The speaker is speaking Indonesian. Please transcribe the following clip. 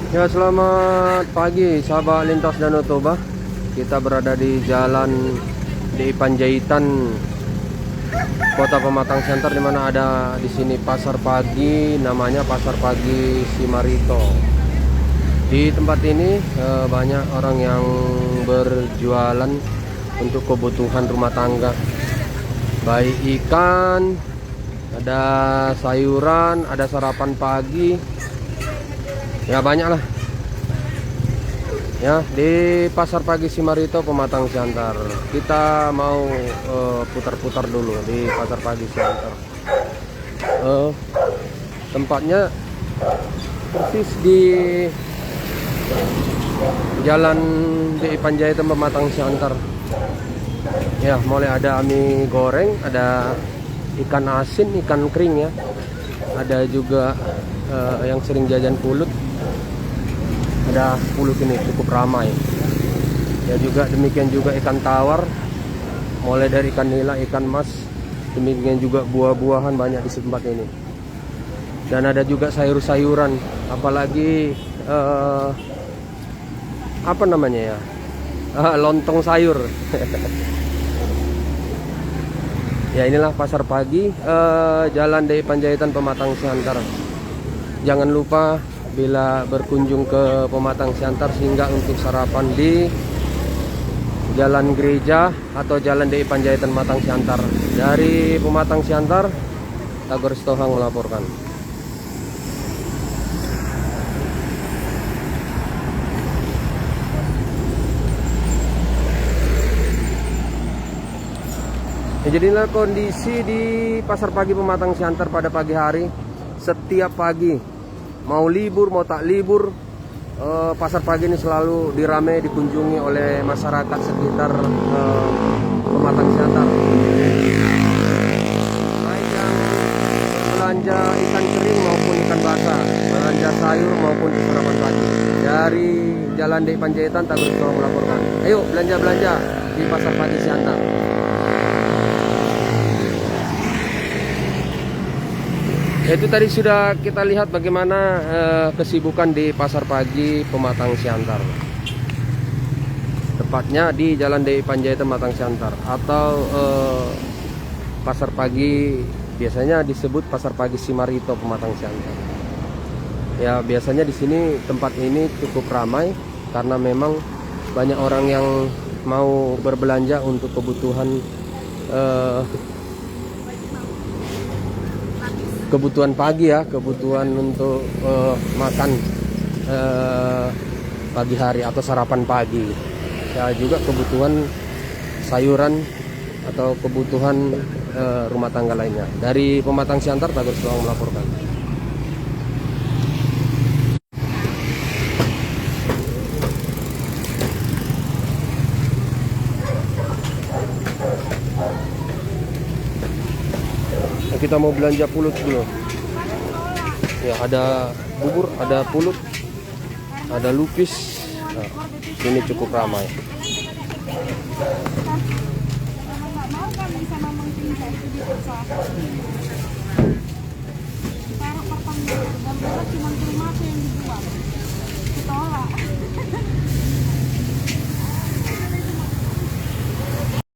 Ya, selamat pagi sahabat lintas Danau Toba. Kita berada di Jalan di Panjaitan, Kota Pematang Siantar, di mana ada di sini pasar pagi, namanya Pasar Pagi Simarito. Di tempat ini banyak orang yang berjualan untuk kebutuhan rumah tangga, baik ikan, ada sayuran, ada sarapan pagi. Ya banyak lah ya di Pasar Pagi Simarito, Pematang Siantar. Kita mau putar-putar dulu di Pasar Pagi Siantar. Tempatnya persis di Jalan di Panjaitan, Pematang Siantar. Ya, mulai ada mie goreng, ada ikan asin, ikan kering ya. Ada juga yang sering jajan pulut. Ada pulut ini cukup ramai ya, juga demikian juga ikan tawar, mulai dari ikan nila, ikan mas, demikian juga buah-buahan banyak di tempat ini. Dan ada juga sayur-sayuran, apalagi apa namanya ya, lontong sayur. Ya, inilah pasar pagi Jalan Dei Panjaitan, Pematang Siantar. Jangan lupa bila berkunjung ke Pematang Siantar, singgah untuk sarapan di Jalan Gereja atau Jalan Dei Panjaitan, Pematang Siantar. Dari Pematang Siantar, Tagor Stohang melaporkan. Ya, jadilah kondisi di Pasar Pagi Pematang Siantar pada pagi hari. Setiap pagi, mau libur mau tak libur, pasar pagi ini selalu diramai, dikunjungi oleh masyarakat sekitar Pematang Siantar. Baik yang belanja ikan kering maupun ikan basah, belanja sayur maupun sarapan pagi. Dari Jalan Dei Panjaitan, Tagor Stohang melaporkan. Ayo belanja-belanja di Pasar Pagi Siantar. Itu tadi sudah kita lihat bagaimana kesibukan di Pasar Pagi Pematang Siantar. Tepatnya di Jalan Dei Panjaitan, Pematang Siantar, atau Pasar Pagi biasanya disebut Pasar Pagi Simarito, Pematang Siantar. Ya, biasanya di sini, tempat ini cukup ramai karena memang banyak orang yang mau berbelanja untuk kebutuhan pagi ya, kebutuhan untuk makan pagi hari atau sarapan pagi ya, juga kebutuhan sayuran atau kebutuhan rumah tangga lainnya. Dari Pematang Siantar, Tagor Stohang melaporkan. Kita mau belanja pulut dulu ya, ada bubur, ada pulut, ada lupis. Nah, ini cukup ramai.